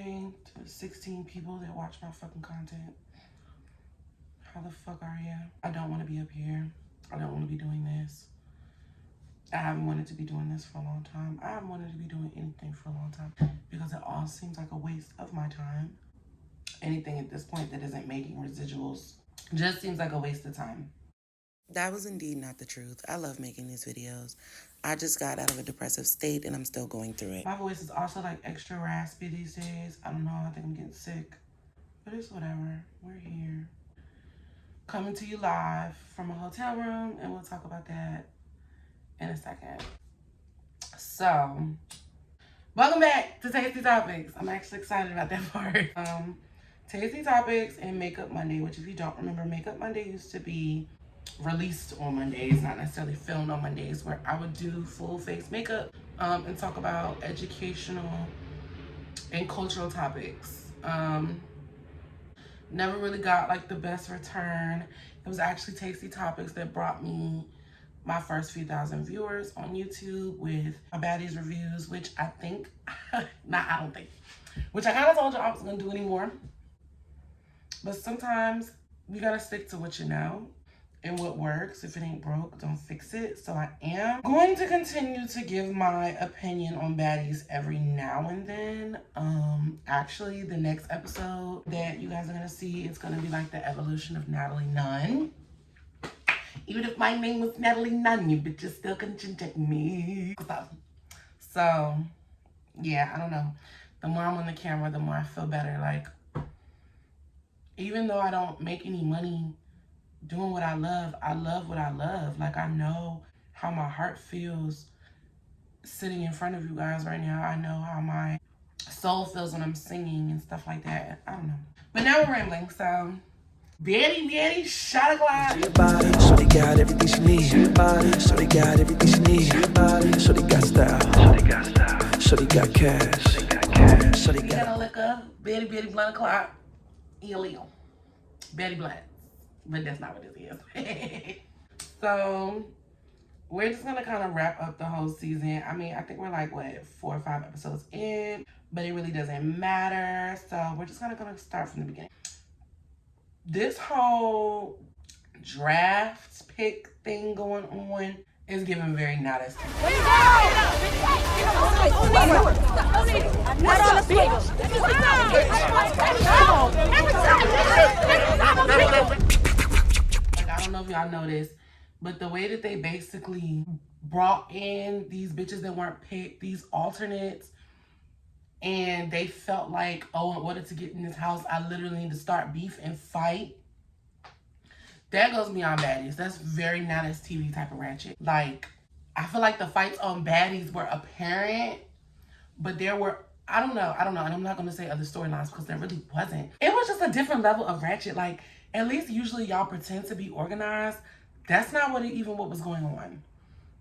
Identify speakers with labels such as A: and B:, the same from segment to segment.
A: morning to the 16 people that watch my fucking content. How the fuck are you? I don't want to be up here. I don't want to be doing this. I haven't wanted to be doing this for a long time. I haven't wanted to be doing anything for a long time because it all seems like a waste of my time. Anything at this point that isn't making residuals just seems like a waste of time. That was indeed not the truth. I love making these videos. I just got out of a depressive state and I'm still going through it. My voice is also like extra raspy these days. I don't know, I think I'm getting sick. But it's whatever, we're here. Coming to you live from a hotel room, and we'll talk about that in a second. So, welcome back to Tasty Topics. I'm actually excited about that part. Tasty Topics and Makeup Monday, which if you don't remember, Makeup Monday used to be released on Mondays, not necessarily filmed on Mondays, where I would do full face makeup and talk about educational and cultural topics. Never really got like the best return. It was actually Tasty Topics that brought me my first few thousand viewers on YouTube with my Baddies reviews, which I think, which I kind of told you I was gonna do anymore. But sometimes you gotta stick to what you know and what works. If it ain't broke, don't fix it. So I am going to continue to give my opinion on Baddies every now and then. Actually, the next episode that you guys are gonna see, it's gonna be like the evolution of Natalie Nunn. Even if my name was Natalie Nunn, you bitches still can check me. So, yeah, I don't know. The more I'm on the camera, the more I feel better. Like, even though I don't make any money doing what I love what I love. Like, I know how my heart feels sitting in front of you guys right now. I know how my soul feels when I'm singing and stuff like that. I don't know. But now we're rambling, so Baddy, shot a glass.
B: Shorty got everything she needs. Shorty got everything she needs. Shorty got style. Shorty got cash. Shorty got
A: a liquor. Baddy blunt o'clock. Illegal. Baddy blunt. But that's not what this is. So we're just gonna kind of wrap up the whole season. I mean, I think we're like, what, 4 or 5 episodes in, but it really doesn't matter. So we're just gonna start from the beginning. This whole draft pick thing going on is giving very not as I don't know if y'all know this, but the way that they basically brought in these bitches that weren't picked, these alternates, and they felt like, oh, in order to get in this house, I literally need to start beef and fight. That goes beyond Baddies. That's very not as TV type of ratchet. Like, I feel like the fights on Baddies were apparent, but there were, I don't know, and I'm not gonna say other storylines because there really wasn't. It was just a different level of ratchet. Like, at least usually y'all pretend to be organized. That's not what was going on.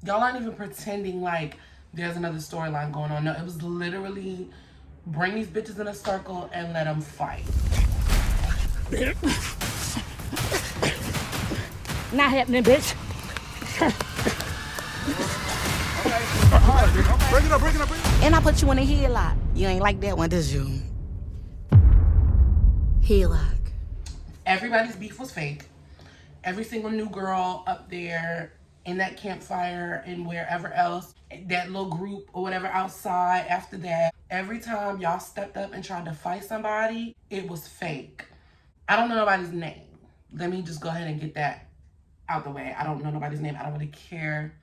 A: Y'all aren't even pretending like there's another storyline going on. No, it was literally bring these bitches in a circle and let them fight.
C: Not happening, bitch.
D: Okay. Bring it up.
C: And I put you in a headlock. You ain't like that one, does you? Headlock.
A: Everybody's beef was fake. Every single new girl up there in that campfire and wherever else, that little group or whatever outside after that, every time y'all stepped up and tried to fight somebody, it was fake. I don't know nobody's name. Let me just go ahead and get that out the way. I don't know nobody's name. I don't really care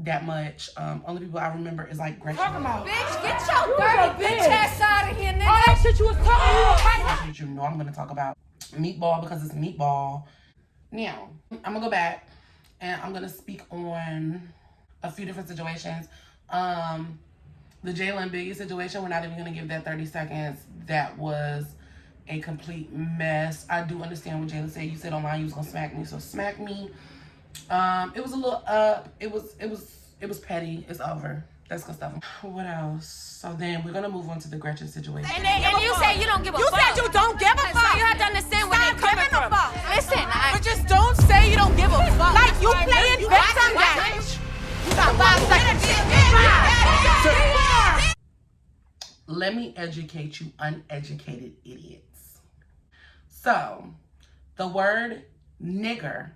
A: that much. Only people I remember is like Gretchen.
E: Bitch, get your dirty bitch ass out of here, nigga.
C: All that shit you was talking about.
A: That's what you know I'm gonna talk about. Meatball because it's meatball. Now, I'm gonna go back and I'm gonna speak on a few different situations. The Jayla Biggie situation, we're not even gonna give that 30 seconds. That was a complete mess. I do understand what Jayla said. You said online you was gonna smack me, so smack me. It was a little it was petty. It's over. That's good stuff. What else? So then we're gonna move on to the Gretchen situation.
E: And you say you don't give a fuck.
C: You said you don't give a fuck.
E: So you have to understand where they're coming from. Listen,
C: But just don't say you don't give a fuck. Like you playing victim game. You got 5 seconds.
A: let me educate you uneducated idiots. So, the word nigger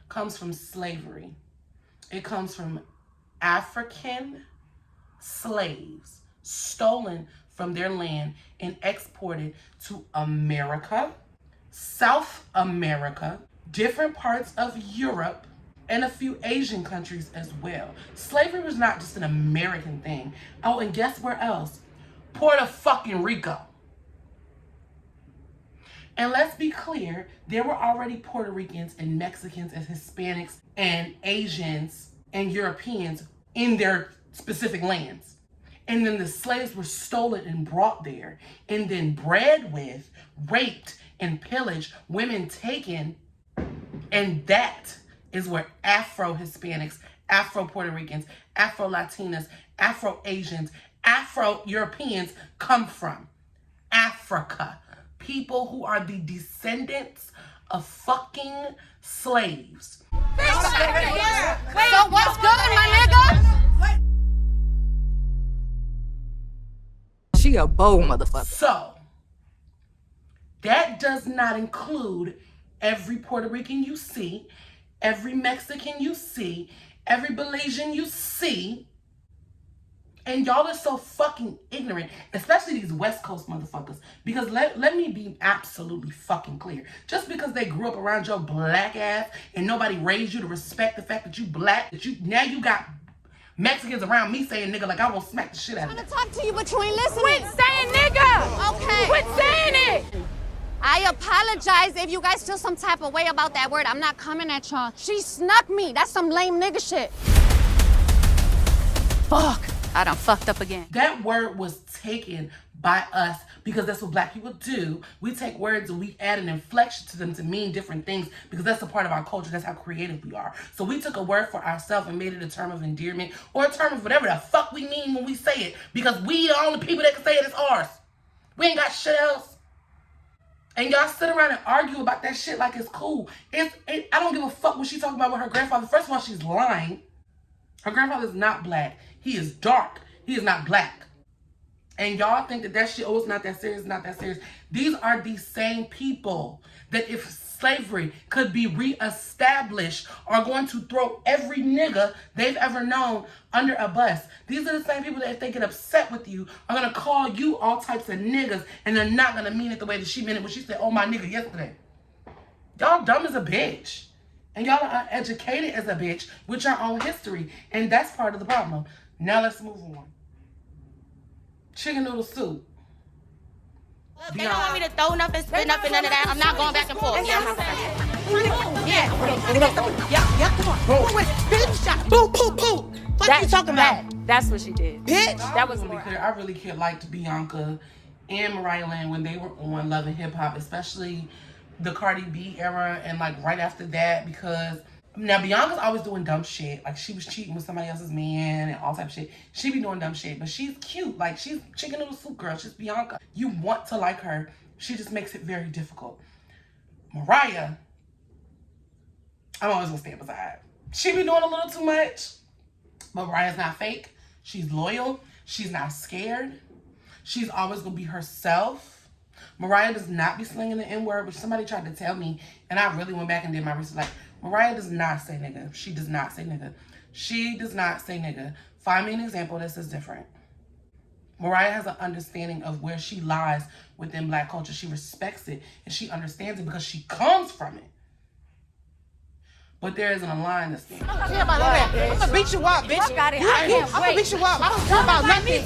A: comes from slavery. It comes from African slaves stolen from their land and exported to America, South America, different parts of Europe, and a few Asian countries as well. Slavery was not just an American thing. Oh, and guess where else? Puerto fucking Rico. And let's be clear, there were already Puerto Ricans and Mexicans and Hispanics and Asians and Europeans in their specific lands. And then the slaves were stolen and brought there and then bred with, raped and pillaged, women taken. And that is where Afro-Hispanics, Afro-Puerto Ricans, Afro-Latinas, Afro-Asians, Afro-Europeans come from. Africa. People who are the descendants of fucking slaves.
E: So what's good, my nigga? She a bold motherfucker.
A: So, that does not include every Puerto Rican you see, every Mexican you see, every Belizean you see. And y'all are so fucking ignorant, especially these West Coast motherfuckers. Because let me be absolutely fucking clear. Just because they grew up around your black ass and nobody raised you to respect the fact that you black, now you got Mexicans around me saying nigga like I will smack the shit out of you.
D: I'm trying to talk to you, but you ain't listening.
C: Quit saying nigga!
D: Okay.
C: Quit saying it!
D: I apologize if you guys feel some type of way about that word. I'm not coming at y'all. She snuck me. That's some lame nigga shit.
C: Fuck. I done fucked up again.
A: That word was taken by us because that's what black people do. We take words and we add an inflection to them to mean different things because that's a part of our culture. That's how creative we are. So we took a word for ourselves and made it a term of endearment or a term of whatever the fuck we mean when we say it because we the only people that can say it is ours. We ain't got shit else. And y'all sit around and argue about that shit like it's cool. I don't give a fuck what she talking about with her grandfather. First of all, she's lying. Her grandfather is not black. He is dark. He is not black. And y'all think that shit, oh, it's not that serious, not that serious. These are the same people that if slavery could be reestablished are going to throw every nigga they've ever known under a bus. These are the same people that if they get upset with you are going to call you all types of niggas and they're not going to mean it the way that she meant it when she said, oh, my nigga, yesterday. Y'all dumb as a bitch. And y'all are uneducated as a bitch with your own history. And that's part of the problem. Now let's move on. Chicken noodle soup.
F: They don't want me to throw nothing, spit nothing, none of that. I'm not going back and forth. Yeah,
G: come on. Wait, bitch shot. Boo, boo, boo. What you talking about?
C: That's what she did.
G: Bitch.
C: That was
A: really clear. I really liked Bianca and Mariah Lynn when they were on Love and Hip Hop, especially the Cardi B era and like right after that, because now Bianca's always doing dumb shit. Like she was cheating with somebody else's man and all type of shit. She be doing dumb shit, but she's cute. Like she's chicken noodle soup girl. She's Bianca. You want to like her. She just makes it very difficult. Mariah, I'm always gonna stand beside. She be doing a little too much. But Mariah's not fake. She's loyal. She's not scared. She's always gonna be herself. Mariah does not be slinging the N-word, which somebody tried to tell me, and I really went back and did my research. Like, Mariah does not say nigga. She does not say nigga. She does not say nigga. Find me an example that says different. Mariah has an understanding of where she lies within black culture. She respects it, and she understands it because she comes from it. But there isn't a line that's there.
G: I don't care about that. I'm gonna beat you up, bitch. I'm gonna beat you up. I don't care about nothing.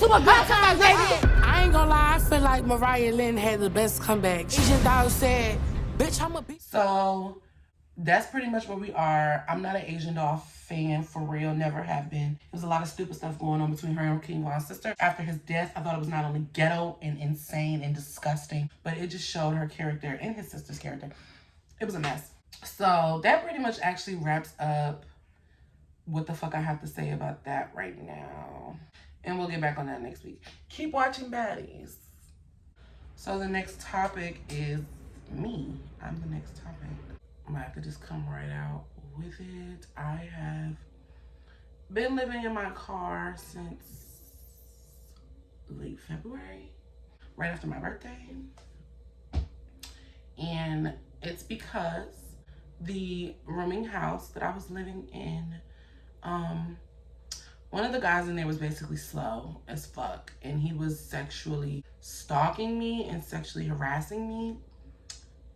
H: I ain't gonna lie, I feel like Mariah Lynn had the best comeback. Asian Dog said, bitch, I'm a bitch.
A: So that's pretty much where we are. I'm not an Asian Doll fan, for real, never have been. There's a lot of stupid stuff going on between her and King Von's sister. After his death, I thought it was not only ghetto and insane and disgusting, but it just showed her character and his sister's character. It was a mess. So that pretty much actually wraps up what the fuck I have to say about that right now. And we'll get back on that next week. Keep watching Baddies. So the next topic is me. I'm the next topic. I'm gonna have to just come right out with it. I have been living in my car since late February, right after my birthday. And it's because the rooming house that I was living in, one of the guys in there was basically slow as fuck, and he was sexually stalking me and sexually harassing me.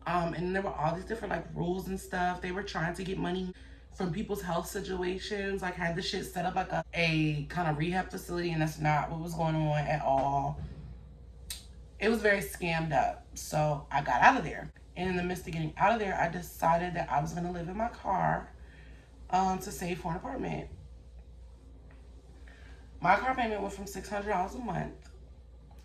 A: And there were all these different like rules and stuff. They were trying to get money from people's health situations, like had the shit set up like a kind of rehab facility, and that's not what was going on at all. It was very scammed up. So I got out of there. And in the midst of getting out of there, I decided that I was gonna live in my car to save for an apartment. My car payment went from $600 a month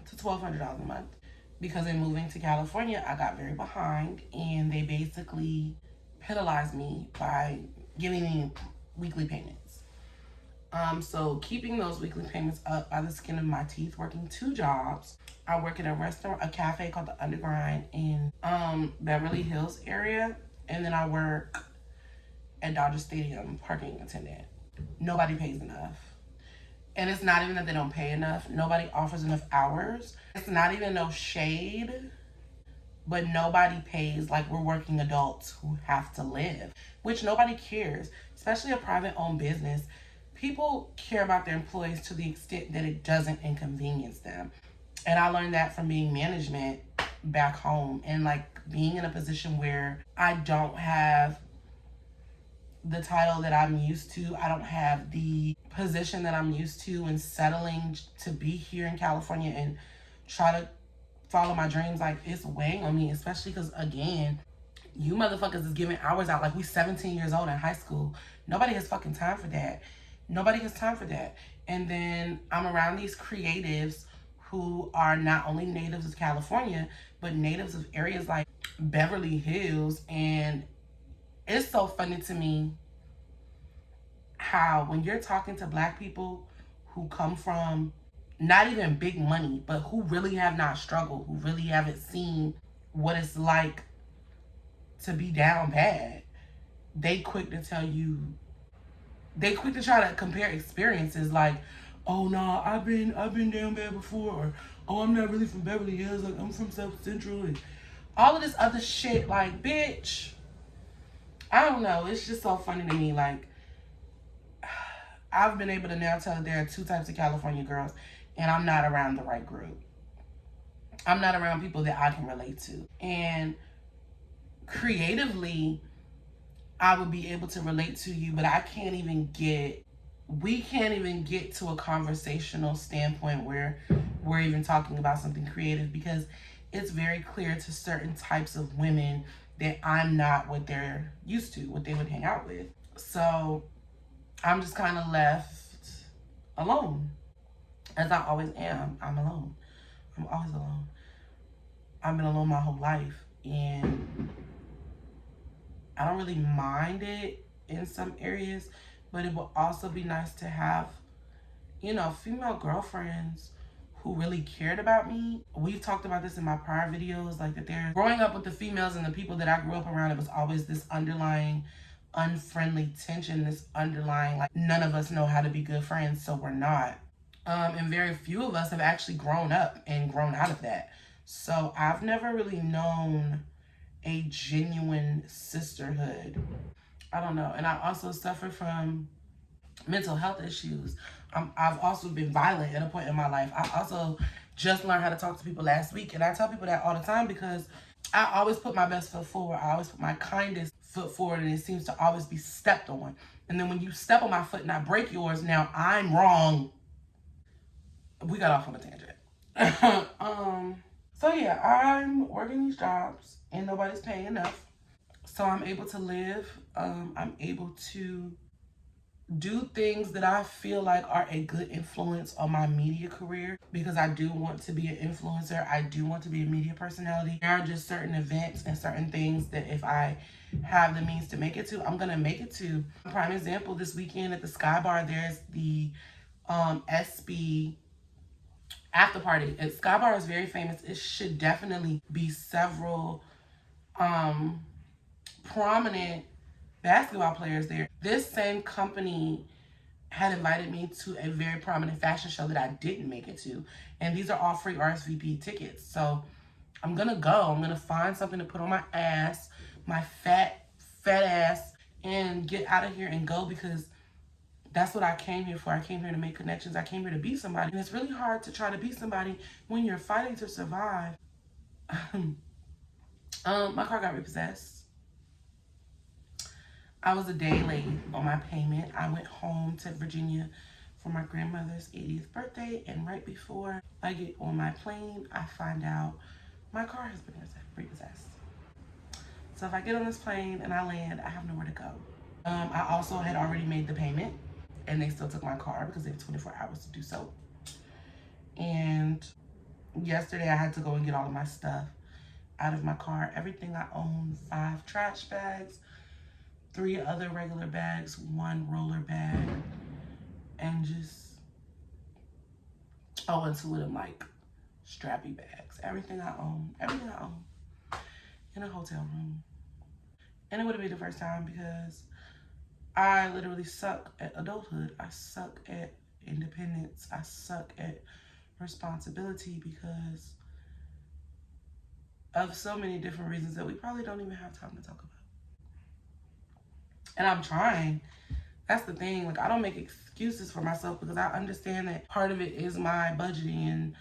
A: to $1,200 a month because in moving to California, I got very behind and they basically penalized me by giving me weekly payments. So keeping those weekly payments up by the skin of my teeth, working 2 jobs. I work at a restaurant, a cafe called The Undergrind in Beverly Hills area. And then I work at Dodger Stadium, parking attendant. Nobody pays enough. And it's not even that they don't pay enough. Nobody offers enough hours. It's not even no shade, but nobody pays like we're working adults who have to live, which nobody cares, especially a private owned business. People care about their employees to the extent that it doesn't inconvenience them. And I learned that from being management back home and like being in a position where I don't have the title that I'm used to. I don't have the position that I'm used to, and settling to be here in California and try to follow my dreams. Like, it's weighing on me, especially because, again, you motherfuckers is giving hours out like we 17 years old in high school. Nobody has fucking time for that. Nobody has time for that. And then I'm around these creatives who are not only natives of California, but natives of areas like Beverly Hills. And it's so funny to me how when you're talking to Black people who come from not even big money, but who really have not struggled, who really haven't seen what it's like to be down bad, they quick to tell you, they quick to try to compare experiences like, oh no, I've been down bad before, or oh, I'm not really from Beverly Hills, like I'm from South Central, and all of this other shit. Like, bitch, I don't know, it's just so funny to me. Like, I've been able to now tell that there are 2 types of California girls, and I'm not around the right group. I'm not around people that I can relate to. And creatively, I would be able to relate to you, but we can't even get to a conversational standpoint where we're even talking about something creative, because it's very clear to certain types of women that I'm not what they're used to, what they would hang out with. So I'm just kind of left alone, as I always am. I'm alone. I'm always alone. I've been alone my whole life, and I don't really mind it in some areas, but it would also be nice to have, you know, female girlfriends who really cared about me. We've talked about this in my prior videos, like that they're growing up with the females and the people that I grew up around, it was always this underlying unfriendly tension, this underlying, like, none of us know how to be good friends, so we're not. And very few of us have actually grown up and grown out of that. So I've never really known a genuine sisterhood. I don't know. And I also suffer from mental health issues. I've also been violent at a point in my life. I also just learned how to talk to people last week. And I tell people that all the time because I always put my best foot forward. I always put my kindest foot forward, and it seems to always be stepped on. And then when you step on my foot and I break yours, now I'm wrong. We got off on a tangent. So yeah, I'm working these jobs and nobody's paying enough. So I'm able to live. I'm able to do things that I feel like are a good influence on my media career, because I do want to be an influencer. I do want to be a media personality. There are just certain events and certain things that if I have the means to make it to, I'm gonna make it to. Prime example, this weekend at the Sky Bar, there's the SB after party. And Sky Bar is very famous. It should definitely be several prominent basketball players there. This same company had invited me to a very prominent fashion show that I didn't make it to. And these are all free RSVP tickets. So I'm gonna go. I'm gonna find something to put on my ass, my fat ass, and get out of here and go, because that's what I came here for. I came here to make connections. I came here to be somebody. And it's really hard to try to be somebody when you're fighting to survive. My car got repossessed. I was a day late on my payment. I went home to Virginia for my grandmother's 80th birthday, and right before I get on my plane, I find out my car has been repossessed. So if I get on this plane and I land, I have nowhere to go. I also had already made the payment, and they still took my car because they have 24 hours to do so. And yesterday I had to go and get all of my stuff out of my car. Everything I own, 5 trash bags, 3 other regular bags, 1 roller bag, and just, and 2 of them like strappy bags. Everything I own in a hotel room. And it would have been the first time, because I literally suck at adulthood. I suck at independence. I suck at responsibility because of so many different reasons that we probably don't even have time to talk about. And I'm trying. That's the thing. Like, I don't make excuses for myself, because I understand that part of it is my budgeting and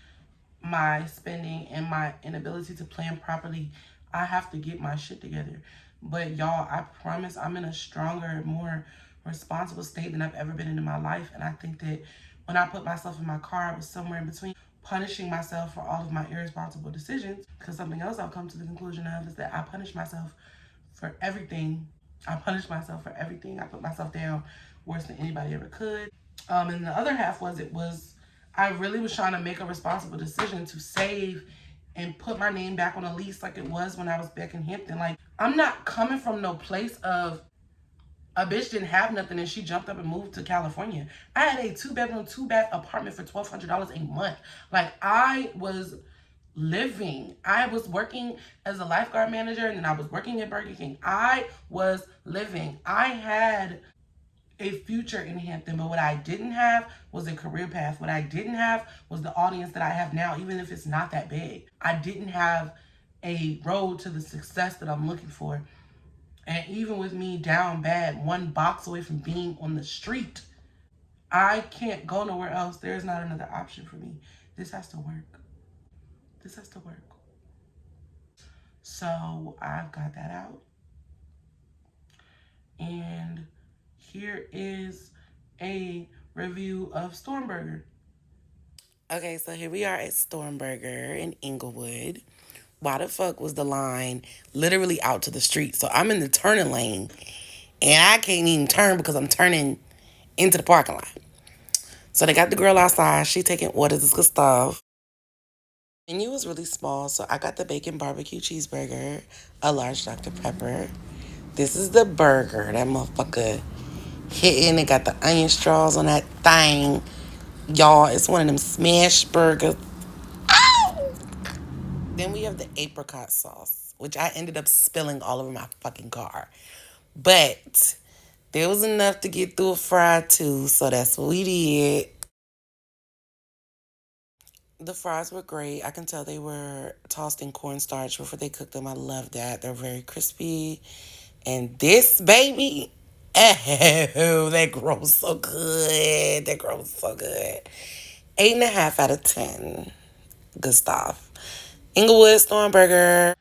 A: my spending and my inability to plan properly. I have to get my shit together. But y'all, I promise I'm in a stronger, more responsible state than I've ever been in my life. And I think that when I put myself in my car, I was somewhere in between punishing myself for all of my irresponsible decisions. Because something else I've come to the conclusion of is that I punish myself for everything. I punish myself for everything. I put myself down worse than anybody ever could. And the other half was I really was trying to make a responsible decision to save and put my name back on a lease like it was when I was back in Hampton. Like, I'm not coming from no place of a bitch didn't have nothing and she jumped up and moved to California. I had a 2-bedroom, 2-bath apartment for $1,200 a month. Like, I was living. I was working as a lifeguard manager, and then I was working at Burger King. I was living. I had a future in Hampton, but what I didn't have was a career path. What I didn't have was the audience that I have now, even if it's not that big. I didn't have a road to the success that I'm looking for. And even with me down bad, 1 box away from being on the street, I can't go nowhere else. There's not another option for me. This has to work. This has to work. So I've got that out. And here is a review of Stormburger. Okay, so here we are at Stormburger in Inglewood. Why the fuck was the line literally out to the street? So I'm in the turning lane, and I can't even turn because I'm turning into the parking lot. So they got the girl outside. She taking orders. This good stuff. The menu was really small, so I got the bacon barbecue cheeseburger, a large Dr. Pepper. This is the burger. That motherfucker hitting. It got the onion straws on that thing. Y'all, it's one of them smash burgers. Ow! Then we have the apricot sauce, which I ended up spilling all over my fucking car. But there was enough to get through a fry too, so that's what we did. The fries were great. I can tell they were tossed in cornstarch before they cooked them. I love that. They're very crispy. And this, baby, oh, that grows so good. That grows so good. 8.5 out of 10. Good stuff. Inglewood Stormburger.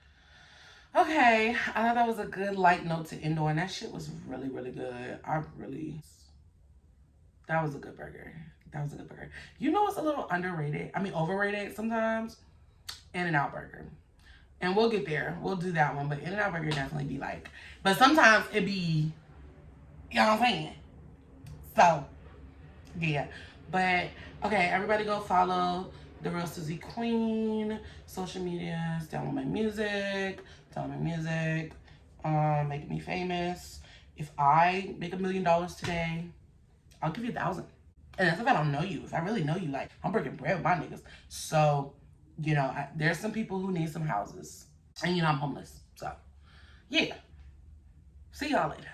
A: Okay, I thought that was a good light note to end on. That shit was really, really good. That was a good burger. That was a good burger. You know what's a little underrated? I mean, overrated sometimes? In-N-Out Burger. And we'll get there. We'll do that one. But In-N-Out Burger definitely be like... But sometimes it be... You know what I'm saying? So, yeah. But, okay, everybody go follow The Real Suzy Queen. Social medias. Download my music. Make me famous. If I make $1 million today, I'll give you 1,000. And that's if I don't know you. If I really know you, like, I'm breaking bread with my niggas. So, you know, there's some people who need some houses. And, you know, I'm homeless. So, yeah. See y'all later.